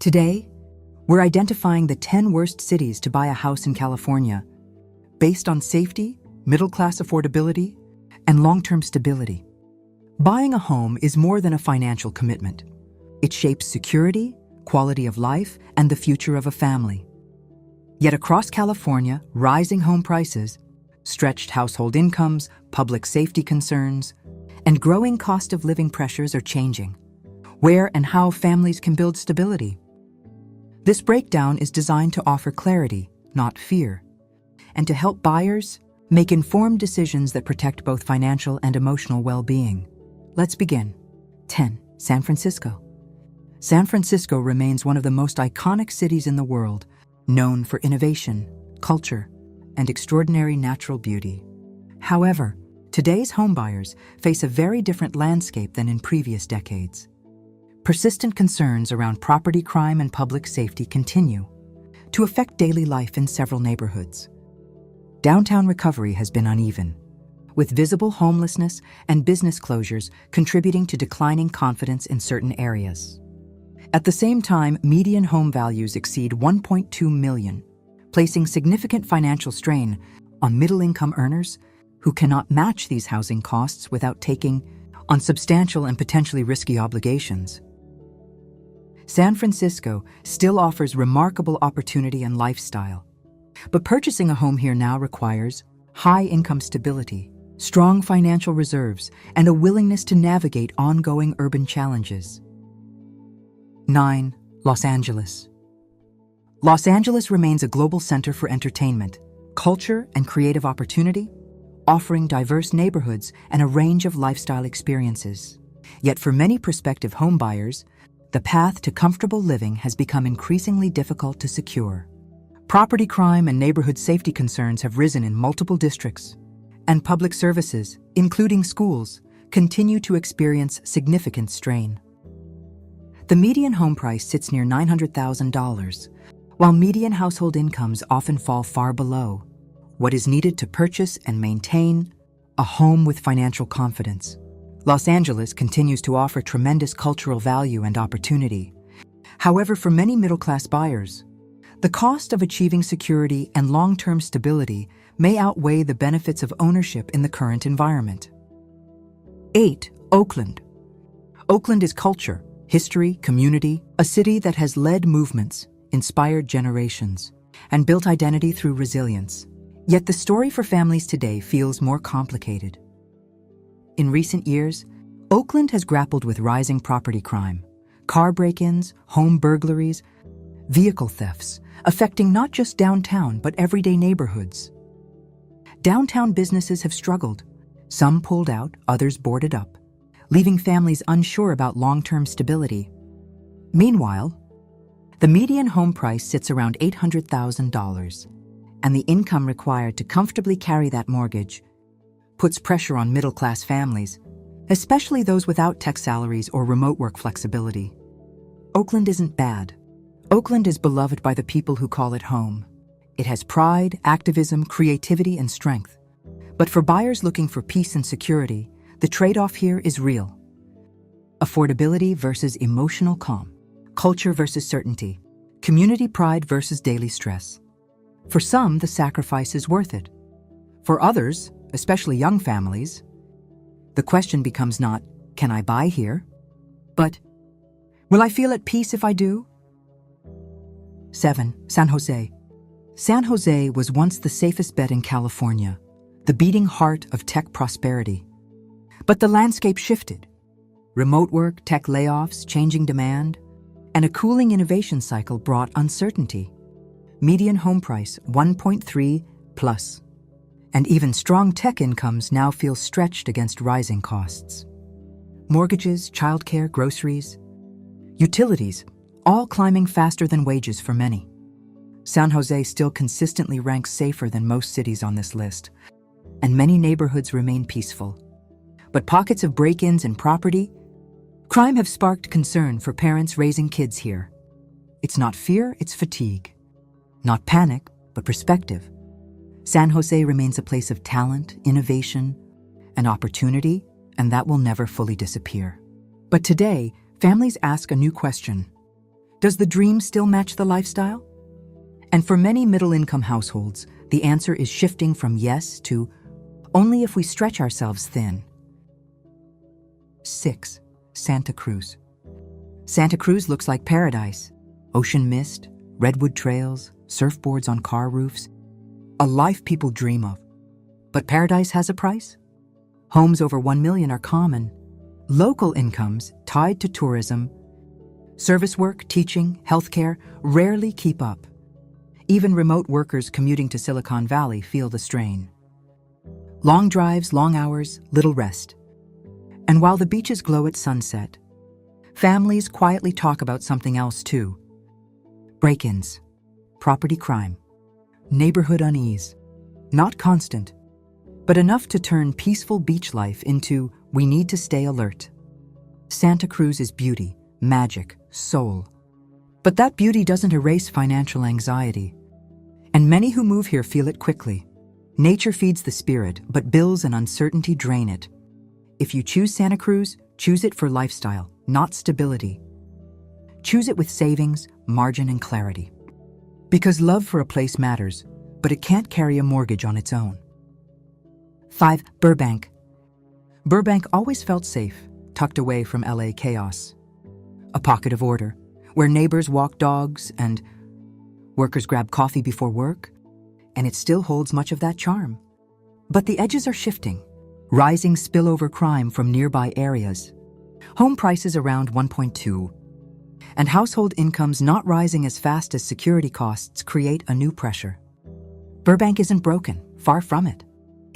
Today, we're identifying the 10 worst cities to buy a house in California based on safety, middle-class affordability, and long-term stability. Buying a home is more than a financial commitment. It shapes security, quality of life, and the future of a family. Yet across California, rising home prices, stretched household incomes, public safety concerns, and growing cost of living pressures are changing where and how families can build stability. This breakdown is designed to offer clarity, not fear, and to help buyers make informed decisions that protect both financial and emotional well-being. Let's begin. 10. San Francisco. San Francisco remains one of the most iconic cities in the world, known for innovation, culture, and extraordinary natural beauty. However, today's homebuyers face a very different landscape than in previous decades. Persistent concerns around property crime and public safety continue to affect daily life in several neighborhoods. Downtown recovery has been uneven, with visible homelessness and business closures contributing to declining confidence in certain areas. At the same time, median home values exceed $1.2 million, placing significant financial strain on middle-income earners who cannot match these housing costs without taking on substantial and potentially risky obligations. San Francisco still offers remarkable opportunity and lifestyle, but purchasing a home here now requires high income stability, strong financial reserves, and a willingness to navigate ongoing urban challenges. 9. Los Angeles. Los Angeles remains a global center for entertainment, culture, and creative opportunity, offering diverse neighborhoods and a range of lifestyle experiences. Yet for many prospective homebuyers, the path to comfortable living has become increasingly difficult to secure. Property crime and neighborhood safety concerns have risen in multiple districts, and public services, including schools, continue to experience significant strain. The median home price sits near $900,000, while median household incomes often fall far below what is needed to purchase and maintain a home with financial confidence. Los Angeles continues to offer tremendous cultural value and opportunity. However, for many middle-class buyers, the cost of achieving security and long-term stability may outweigh the benefits of ownership in the current environment. 8. Oakland. Oakland is culture, history, community, a city that has led movements, inspired generations, and built identity through resilience. Yet the story for families today feels more complicated. In recent years, Oakland has grappled with rising property crime, car break-ins, home burglaries, vehicle thefts, affecting not just downtown but everyday neighborhoods. Downtown businesses have struggled. Some pulled out, others boarded up, leaving families unsure about long-term stability. Meanwhile, the median home price sits around $800,000, and the income required to comfortably carry that mortgage puts pressure on middle-class families, especially those without tech salaries or remote work flexibility. Oakland isn't bad. Oakland is beloved by the people who call it home. It has pride, activism, creativity, and strength. But for buyers looking for peace and security, the trade-off here is real. Affordability versus emotional calm, culture versus certainty, community pride versus daily stress. For some, the sacrifice is worth it. For others, especially young families, the question becomes not, can I buy here? But, will I feel at peace if I do? 7. San Jose. San Jose was once the safest bet in California, the beating heart of tech prosperity. But the landscape shifted. Remote work, tech layoffs, changing demand, and a cooling innovation cycle brought uncertainty. Median home price, 1.3 plus. And even strong tech incomes now feel stretched against rising costs. Mortgages, childcare, groceries, utilities, all climbing faster than wages for many. San Jose still consistently ranks safer than most cities on this list, and many neighborhoods remain peaceful. But pockets of break-ins and property crime have sparked concern for parents raising kids here. It's not fear, it's fatigue. Not panic, but perspective. San Jose remains a place of talent, innovation, and opportunity, and that will never fully disappear. But today, families ask a new question. Does the dream still match the lifestyle? And for many middle-income households, the answer is shifting from yes to only if we stretch ourselves thin. 6. Santa Cruz. Santa Cruz looks like paradise. Ocean mist, redwood trails, surfboards on car roofs. A life people dream of. But paradise has a price. Homes over 1 million are common. Local incomes tied to tourism, service work, teaching, healthcare rarely keep up. Even remote workers commuting to Silicon Valley feel the strain. Long drives, long hours, little rest. And while the beaches glow at sunset, families quietly talk about something else too. Break-ins, property crime, neighborhood unease. Not constant, but enough to turn peaceful beach life into we need to stay alert. Santa Cruz is beauty, magic, soul. But that beauty doesn't erase financial anxiety. And many who move here feel it quickly. Nature feeds the spirit, but bills and uncertainty drain it. If you choose Santa Cruz, choose it for lifestyle, not stability. Choose it with savings, margin, and clarity. Because love for a place matters, but it can't carry a mortgage on its own. 5. Burbank. Burbank always felt safe, tucked away from LA chaos. A pocket of order, where neighbors walk dogs and workers grab coffee before work, and it still holds much of that charm. But the edges are shifting. Rising spillover crime from nearby areas. Home prices around 1.2. And household incomes not rising as fast as security costs create a new pressure. Burbank isn't broken, far from it.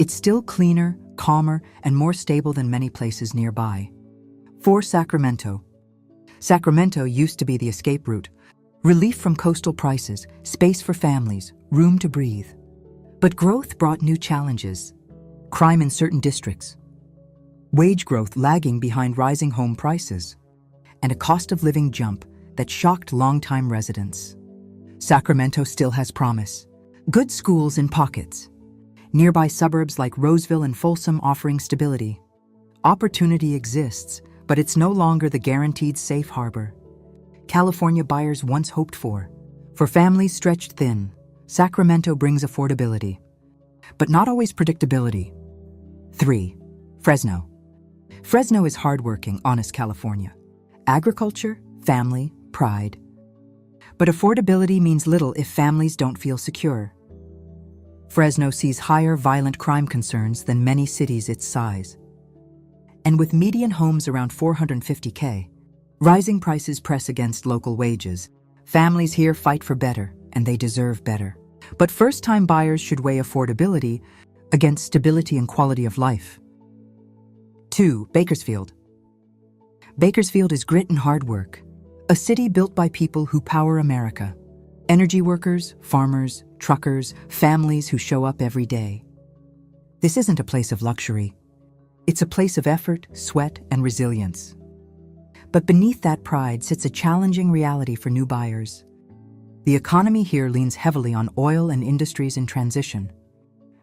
It's still cleaner, calmer, and more stable than many places nearby. 4. Sacramento. Sacramento used to be the escape route. Relief from coastal prices, space for families, room to breathe. But growth brought new challenges. Crime in certain districts, wage growth lagging behind rising home prices, and a cost of living jump that shocked longtime residents. Sacramento still has promise. Good schools in pockets. Nearby suburbs like Roseville and Folsom offering stability. Opportunity exists, but it's no longer the guaranteed safe harbor California buyers once hoped for. For families stretched thin, Sacramento brings affordability, but not always predictability. 3. Fresno. Fresno is hardworking, honest California. Agriculture, family, pride. But affordability means little if families don't feel secure. Fresno sees higher violent crime concerns than many cities its size. And with median homes around $450K, rising prices press against local wages. Families here fight for better, and they deserve better. But first-time buyers should weigh affordability against stability and quality of life. 2. Bakersfield. Bakersfield is grit and hard work. A city built by people who power America. Energy workers, farmers, truckers, families who show up every day. This isn't a place of luxury. It's a place of effort, sweat, and resilience. But beneath that pride sits a challenging reality for new buyers. The economy here leans heavily on oil and industries in transition,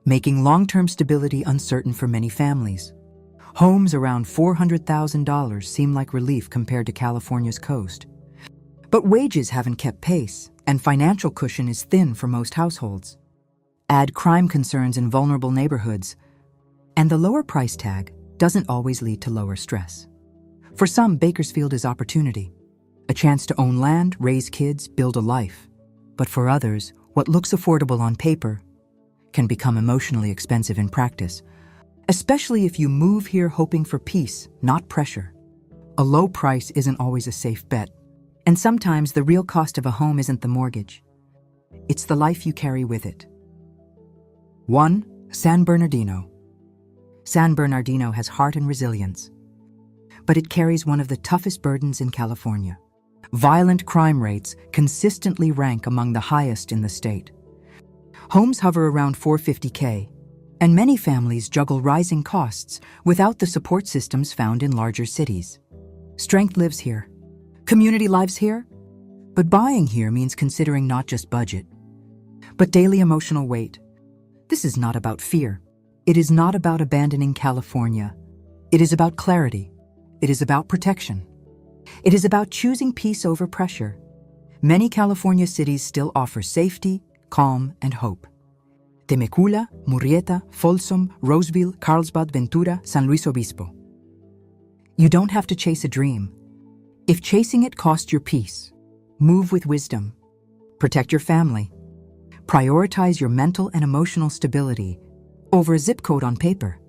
making long-term stability uncertain for many families. Homes around $400,000 seem like relief compared to California's coast. But wages haven't kept pace, and financial cushion is thin for most households. Add crime concerns in vulnerable neighborhoods, and the lower price tag doesn't always lead to lower stress. For some, Bakersfield is opportunity, a chance to own land, raise kids, build a life. But for others, what looks affordable on paper can become emotionally expensive in practice, especially if you move here hoping for peace, not pressure. A low price isn't always a safe bet, and sometimes the real cost of a home isn't the mortgage. It's the life you carry with it. 1. San Bernardino. San Bernardino has heart and resilience, but it carries one of the toughest burdens in California. Violent crime rates consistently rank among the highest in the state. Homes hover around $450K, and many families juggle rising costs without the support systems found in larger cities. Strength lives here. Community lives here. But buying here means considering not just budget, but daily emotional weight. This is not about fear. It is not about abandoning California. It is about clarity. It is about protection. It is about choosing peace over pressure. Many California cities still offer safety, calm, and hope. Temecula, Murrieta, Folsom, Roseville, Carlsbad, Ventura, San Luis Obispo. You don't have to chase a dream. If chasing it costs your peace, move with wisdom. Protect your family. Prioritize your mental and emotional stability over a zip code on paper.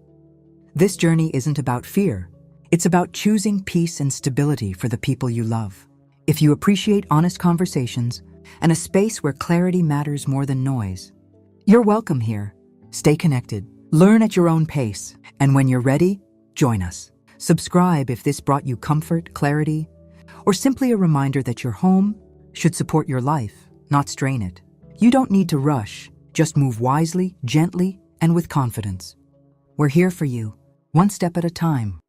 This journey isn't about fear. It's about choosing peace and stability for the people you love. If you appreciate honest conversations and a space where clarity matters more than noise, you're welcome here. Stay connected, learn at your own pace, and when you're ready, join us. Subscribe if this brought you comfort, clarity, or simply a reminder that your home should support your life, not strain it. You don't need to rush, just move wisely, gently, and with confidence. We're here for you, one step at a time.